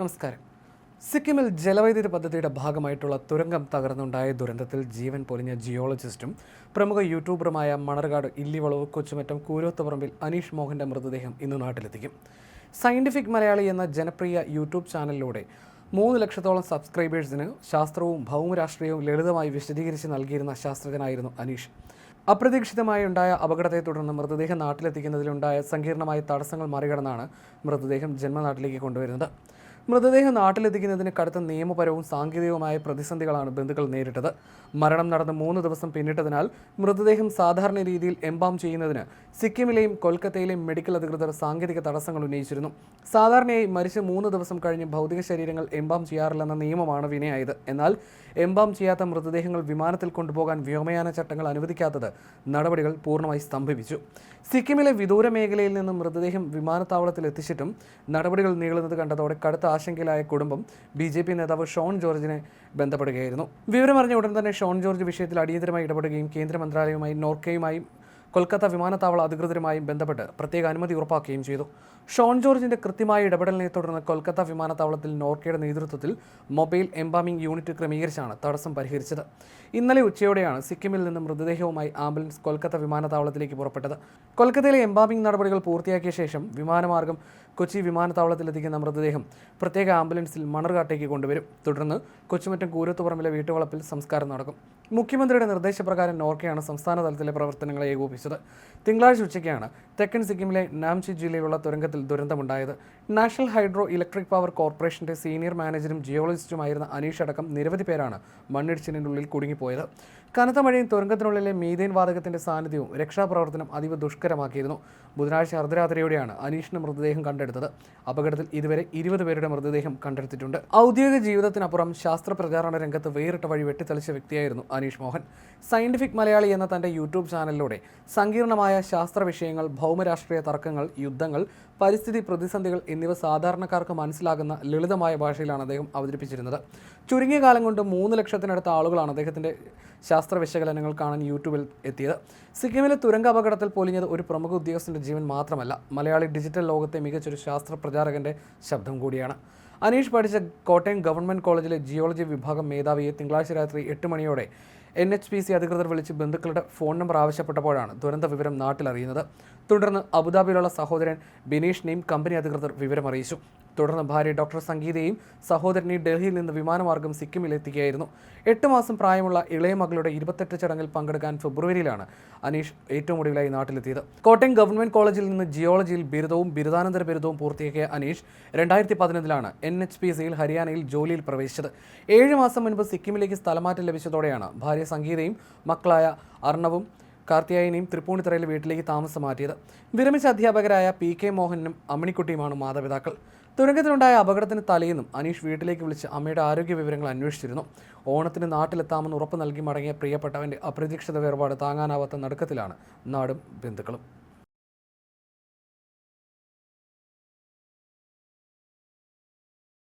നമസ്കാരം. സിക്കിമിൽ ജലവൈദ്യുതി പദ്ധതിയുടെ ഭാഗമായിട്ടുള്ള തുരങ്കം തകർന്നുണ്ടായ ദുരന്തത്തിൽ ജീവൻ പൊലിഞ്ഞ ജിയോളജിസ്റ്റും പ്രമുഖ യൂട്യൂബറുമായ മണർകാട് ഇല്ലിവളവ് കൊച്ചുമറ്റം കൂരോത്തുപറമ്പിൽ അനീഷ് മോഹന്റെ മൃതദേഹം ഇന്ന് നാട്ടിലെത്തിക്കും. സയന്റിഫിക് മലയാളി എന്ന ജനപ്രിയ യൂട്യൂബ് ചാനലിലൂടെ 3 ലക്ഷത്തോളം സബ്സ്ക്രൈബേഴ്സിന് ശാസ്ത്രവും ഭൗമരാഷ്ട്രീയവും ലളിതമായി വിശദീകരിച്ച് നൽകിയിരുന്ന ശാസ്ത്രജ്ഞനായിരുന്നു അനീഷ്. അപ്രതീക്ഷിതമായി ഉണ്ടായ അപകടത്തെ തുടർന്ന് മൃതദേഹം നാട്ടിലെത്തിക്കുന്നതിലുണ്ടായ സങ്കീർണമായ തടസ്സങ്ങൾ മറികടന്നാണ് മൃതദേഹം ജന്മനാട്ടിലേക്ക് കൊണ്ടുവരുന്നത്. മൃതദേഹം നാട്ടിലെത്തിക്കുന്നതിന് കടുത്ത നിയമപരവും സാങ്കേതികവുമായ പ്രതിസന്ധികളാണ് ബന്ധുക്കൾ നേരിട്ടത്. മരണം നടന്ന് 3 ദിവസം പിന്നിട്ടതിനാൽ മൃതദേഹം സാധാരണ രീതിയിൽ എംബാം ചെയ്യുന്നതിന് സിക്കിമിലെയും കൊൽക്കത്തയിലെയും മെഡിക്കൽ അധികൃതർ സാങ്കേതിക തടസ്സങ്ങൾ ഉന്നയിച്ചിരുന്നു. സാധാരണയായി മരിച്ച് 3 ദിവസം കഴിഞ്ഞ് ഭൗതിക ശരീരങ്ങൾ എംബാം ചെയ്യാറില്ലെന്ന നിയമമാണ് വിനയായത്. എന്നാൽ എംബാം ചെയ്യാത്ത മൃതദേഹങ്ങൾ വിമാനത്തിൽ കൊണ്ടുപോകാൻ വ്യോമയാന ചട്ടങ്ങൾ അനുവദിക്കാത്തത് നടപടികൾ പൂർണ്ണമായി സ്തംഭിപ്പിച്ചു. സിക്കിമിലെ വിദൂര മേഖലയിൽ നിന്നും മൃതദേഹം വിമാനത്താവളത്തിൽ എത്തിച്ചിട്ടും നടപടികൾ നീളുന്നത് കണ്ടതോടെ കടുത്ത ആശങ്കയിലായ കുടുംബം BJP നേതാവ് ഷോൺ ജോർജിനെ ബന്ധപ്പെടുകയായിരുന്നു. വിവരമറിഞ്ഞ ഉടൻ തന്നെ ഷോൺ ജോർജ് വിഷയത്തിൽ അടിയന്തരമായി ഇടപെടുകയും കേന്ദ്ര മന്ത്രാലയവുമായി നോർക്കയുമായും കൊൽക്കത്ത വിമാനത്താവള അധികൃതരുമായും ബന്ധപ്പെട്ട് പ്രത്യേക അനുമതി ഉറപ്പാക്കുകയും ചെയ്തു. ഷോൺ ജോർജിന്റെ കൃത്യമായ ഇടപെടലിനെ തുടർന്ന് കൊൽക്കത്ത വിമാനത്താവളത്തിൽ നോർക്കയുടെ നേതൃത്വത്തിൽ മൊബൈൽ എംബാമിംഗ് യൂണിറ്റ് ക്രമീകരിച്ചാണ് തടസ്സം പരിഹരിച്ചത്. ഇന്നലെ ഉച്ചയോടെയാണ് സിക്കിമിൽ നിന്ന് മൃതദേഹവുമായി ആംബുലൻസ് കൊൽക്കത്ത വിമാനത്താവളത്തിലേക്ക് പുറപ്പെട്ടത്. കൊൽക്കത്തയിലെ എംബാമിംഗ് നടപടികൾ പൂർത്തിയാക്കിയ ശേഷം വിമാനമാർഗം കൊച്ചി വിമാനത്താവളത്തിലെത്തിക്കുന്ന മൃതദേഹം പ്രത്യേക ആംബുലൻസിൽ മണർകാട്ടേക്ക് കൊണ്ടുവരും. തുടർന്ന് കൊച്ചുമറ്റം കൂരോത്തുപറമ്പിലെ വീട്ടുവളപ്പിൽ സംസ്കാരം നടക്കും. മുഖ്യമന്ത്രിയുടെ നിർദ്ദേശപ്രകാരം നോർക്കയാണ് സംസ്ഥാന തലത്തിലെ പ്രവർത്തനങ്ങളെ ഏകോപിപ്പിച്ചത്. തിങ്കളാഴ്ച ഉച്ചയ്ക്കാണ് തെക്കൻ സിക്കിമിലെ നാംചി ജില്ലയിലുള്ള തുരങ്കത്തിൽ ദുരന്തമുണ്ടായത്. നാഷണൽ ഹൈഡ്രോ ഇലക്ട്രിക് പവർ കോർപ്പറേഷന്റെ സീനിയർ മാനേജരും ജിയോളജിസ്റ്റുമായിരുന്ന അനീഷ് അടക്കം നിരവധി പേരാണ് മണ്ണിടിച്ചിലിനുള്ളിൽ കുടുങ്ങിപ്പോയത്. കനത്ത മഴയും തുരങ്കത്തിനുള്ളിലെ മീഥേൻ വാതകത്തിന്റെ സാന്നിധ്യവും രക്ഷാപ്രവർത്തനം അതീവ ദുഷ്കരമാക്കിയിരുന്നു. ബുധനാഴ്ച അർദ്ധരാത്രിയോടെയാണ് അനീഷിന്റെ മൃതദേഹം കണ്ടെടുത്തത്. അപകടത്തിൽ ഇതുവരെ 20 പേരുടെ മൃതദേഹം കണ്ടെടുത്തിട്ടുണ്ട്. ഔദ്യോഗിക ജീവിതത്തിനപ്പുറം ശാസ്ത്ര പ്രചാരണ രംഗത്ത് വേറിട്ട വഴി വെട്ടിത്തെളിച്ച വ്യക്തിയായിരുന്നു അനീഷ് മോഹൻ. സയന്റിഫിക് മലയാളി എന്ന തന്റെ യൂട്യൂബ് ചാനലിലൂടെ സങ്കീർണമായ ശാസ്ത്ര വിഷയങ്ങൾ, ഭൗമരാഷ്ട്രീയ തർക്കങ്ങൾ, യുദ്ധങ്ങൾ, പരിസ്ഥിതി പ്രതിസന്ധികൾ എന്നിവ സാധാരണക്കാർക്ക് മനസ്സിലാകുന്ന ലളിതമായ ഭാഷയിലാണ് അദ്ദേഹം അവതരിപ്പിച്ചിരുന്നത്. ചുരുങ്ങിയ കാലം കൊണ്ട് 3 ലക്ഷത്തിനടുത്ത ആളുകളാണ് അദ്ദേഹത്തിന്റെ ശാസ്ത്ര വിശകലനങ്ങൾ കാണാൻ യൂട്യൂബിൽ എത്തിയത്. സിക്കിമിലെ തുരങ്ക അപകടത്തിൽ പൊലിഞ്ഞത് ഒരു പ്രമുഖ ഉദ്യോഗസ്ഥന്റെ ജീവൻ മാത്രമല്ല, മലയാളി ഡിജിറ്റൽ ലോകത്തെ മികച്ചൊരു ശാസ്ത്ര പ്രചാരകന്റെ ശബ്ദം കൂടിയാണ്. അനീഷ് പഠിച്ച കോട്ടയം ഗവൺമെന്റ് കോളേജിലെ ജിയോളജി വിഭാഗം മേധാവിയെ തിങ്കളാഴ്ച രാത്രി 8 മണിയോടെ NHPC അധികൃതർ വിളിച്ച് ബന്ധുക്കളുടെ ഫോൺ നമ്പർ ആവശ്യപ്പെട്ടപ്പോഴാണ് ദുരന്ത വിവരം നാട്ടിലറിയുന്നത്. തുടർന്ന് അബുദാബിയിലുള്ള സഹോദരൻ ബിനീഷിനെയും കമ്പനി അധികൃതർ വിവരമറിയിച്ചു. തുടർന്ന് ഭാര്യ ഡോക്ടർ സംഗീതയും സഹോദരനെയും ഡൽഹിയിൽ നിന്ന് വിമാനമാർഗം സിക്കിമിലെത്തിക്കുകയായിരുന്നു. 8 മാസം പ്രായമുള്ള ഇളയ മകളുടെ 28 ചടങ്ങിൽ പങ്കെടുക്കാൻ ഫെബ്രുവരിയിലാണ് അനീഷ് ഏറ്റവും ഒടുവിലായി നാട്ടിലെത്തിയത്. കോട്ടയം ഗവൺമെന്റ് കോളേജിൽ നിന്ന് ജിയോളജിയിൽ ബിരുദവും ബിരുദാനന്തര ബിരുദവും പൂർത്തിയാക്കിയ അനീഷ് 2011 NHPCയിൽ ഹരിയാനയിൽ ജോലിയിൽ പ്രവേശിച്ചത്. 7 മാസം മുൻപ് സിക്കിമിലേക്ക് സ്ഥലമാറ്റം ലഭിച്ചതോടെയാണ് ഭാര്യ സംഗീതയും മക്കളായ അർണവും കാർത്തിയായനെയും തൃപ്പൂണിത്തറയിലെ വീട്ടിലേക്ക് താമസം മാറ്റിയത്. വിരമിച്ച അധ്യാപകരായ PK മോഹനും അമ്മിണിക്കുട്ടിയുമാണ് മാതാപിതാക്കൾ. തുരങ്കത്തിലുണ്ടായ അപകടത്തിന് തലേന്നും അനീഷ് വീട്ടിലേക്ക് വിളിച്ച് അമ്മയുടെ ആരോഗ്യ വിവരങ്ങൾ അന്വേഷിച്ചിരുന്നു. ഓണത്തിന് നാട്ടിലെത്താമെന്ന് ഉറപ്പ് നൽകി മടങ്ങിയ പ്രിയപ്പെട്ടവന്റെ അപ്രതീക്ഷിത വേർപാട് താങ്ങാനാവാത്ത നടുക്കത്തിലാണ് നാടും ബന്ധുക്കളും.